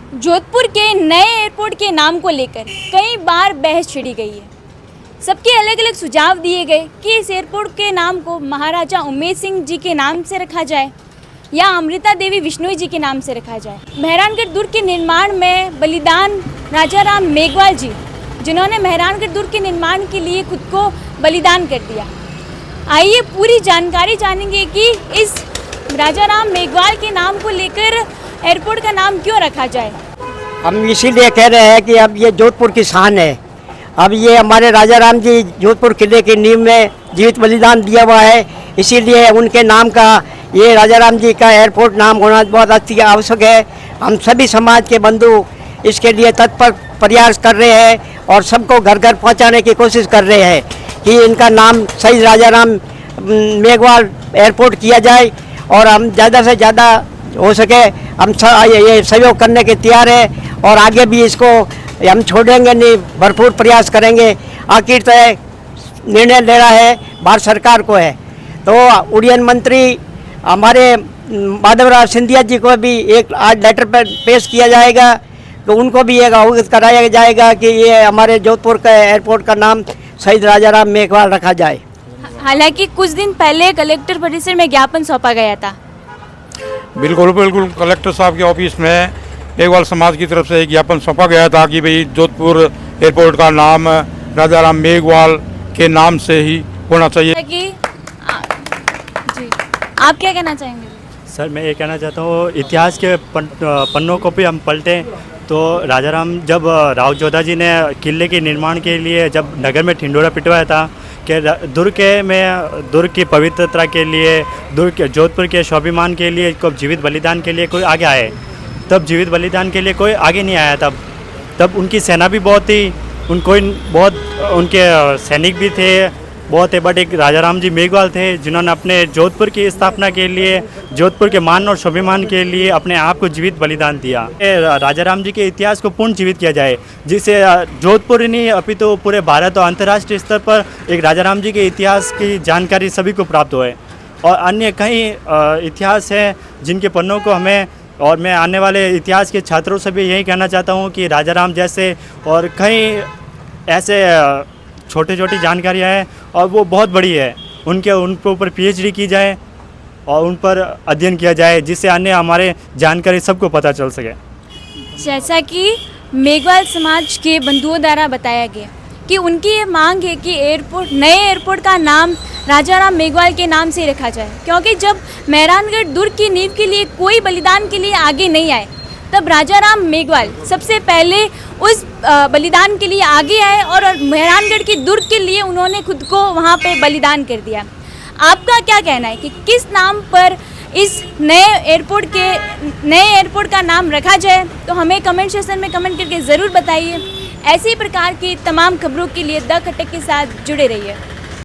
जोधपुर के नए एयरपोर्ट के नाम को लेकर कई बार बहस छिड़ी गई है। सबके अलग अलग सुझाव दिए गए कि इस एयरपोर्ट के नाम को महाराजा उमेद सिंह जी के नाम से रखा जाए या अमृता देवी विश्नोई जी के नाम से रखा जाए। मेहरानगढ़ दुर्ग के निर्माण में बलिदान राजा राम मेघवाल जी, जिन्होंने मेहरानगढ़ दुर्ग के निर्माण के लिए खुद को बलिदान कर दिया। आइए पूरी जानकारी जानेंगे कि इस राजा राम मेघवाल के नाम को लेकर एयरपोर्ट का नाम क्यों रखा जाए। हम इसीलिए कह रहे हैं कि अब ये जोधपुर की शान है। अब ये हमारे राजा राम जी जोधपुर किले की नींव में जीवित बलिदान दिया हुआ है, इसीलिए उनके नाम का ये राजा राम जी का एयरपोर्ट नाम होना बहुत अति आवश्यक है। हम सभी समाज के बंधु इसके लिए तत्पर प्रयास कर रहे हैं और सबको घर घर पहुंचाने की कोशिश कर रहे हैं कि इनका नाम शहीद राजा राम मेघवाल एयरपोर्ट किया जाए और हम ज़्यादा से ज़्यादा हो सके हम ये सहयोग करने के तैयार है और आगे भी इसको हम छोड़ेंगे नहीं, भरपूर प्रयास करेंगे। आखिर तय निर्णय ले रहा है भारत सरकार को है, तो उड्डयन मंत्री हमारे माधवराव सिंधिया जी को भी एक आज लेटर पर पेश किया जाएगा, तो उनको भी एक अवगत कराया जाएगा कि ये हमारे जोधपुर का एयरपोर्ट का नाम शहीद राजा राम मेघवाल रखा जाए। हालांकि कुछ दिन पहले कलेक्टर परिसर में ज्ञापन सौंपा गया था। बिल्कुल कलेक्टर साहब के ऑफिस में मेघवाल समाज की तरफ से एक ज्ञापन सौंपा गया था कि भाई जोधपुर एयरपोर्ट का नाम राजा राम मेघवाल के नाम से ही होना चाहिए। जी, आप क्या कहना चाहेंगे? सर मैं ये कहना चाहता हूँ, इतिहास के पन्नों को भी हम पलटें तो राजा राम जब राव जोधा जी ने किले के निर्माण के लिए जब नगर में ठिंडोरा पिटवाया था कि दुर्ग की पवित्रता के लिए, जोधपुर के स्वाभिमान के लिए, जीवित बलिदान के लिए कोई आगे आए, तब जीवित बलिदान के लिए कोई आगे नहीं आया। तब उनकी सेना भी बहुत थी, उनके सैनिक भी थे, बहुत बड़े राजा राम जी मेघवाल थे जिन्होंने अपने जोधपुर की स्थापना के लिए, जोधपुर के मान और स्वाभिमान के लिए अपने आप को जीवित बलिदान दिया। राजा राम जी के इतिहास को पुनः जीवित किया जाए, जिससे जोधपुर ही नहीं अभी तो पूरे भारत और अंतर्राष्ट्रीय स्तर पर एक राजा राम जी के इतिहास की जानकारी सभी को प्राप्त होए। और अन्य कई इतिहास हैं जिनके पन्नों को हमें, और मैं आने वाले इतिहास के छात्रों से भी यही कहना चाहता हूँ कि राजा राम जैसे और कई ऐसे छोटी छोटी जानकारियाँ हैं और वो बहुत बड़ी है, उनके ऊपर PhD की जाए और उन पर अध्ययन किया जाए, जिससे अन्य हमारे जानकारी सबको पता चल सके। जैसा कि मेघवाल समाज के बंधुओं द्वारा बताया गया कि उनकी ये मांग है कि नए एयरपोर्ट का नाम राजा राम मेघवाल के नाम से रखा जाए, क्योंकि जब मेहरानगढ़ दुर्ग की नींव के लिए कोई बलिदान के लिए आगे नहीं आए, तब राजा राम मेघवाल सबसे पहले उस बलिदान के लिए आगे आए और मेहरानगढ़ की दुर्ग के लिए उन्होंने खुद को वहाँ पे बलिदान कर दिया। आपका क्या कहना है कि किस नाम पर इस नए एयरपोर्ट का नाम रखा जाए? तो हमें कमेंट सेक्शन में कमेंट करके ज़रूर बताइए। ऐसी प्रकार की तमाम खबरों के लिए द खटक के साथ जुड़े रहिए।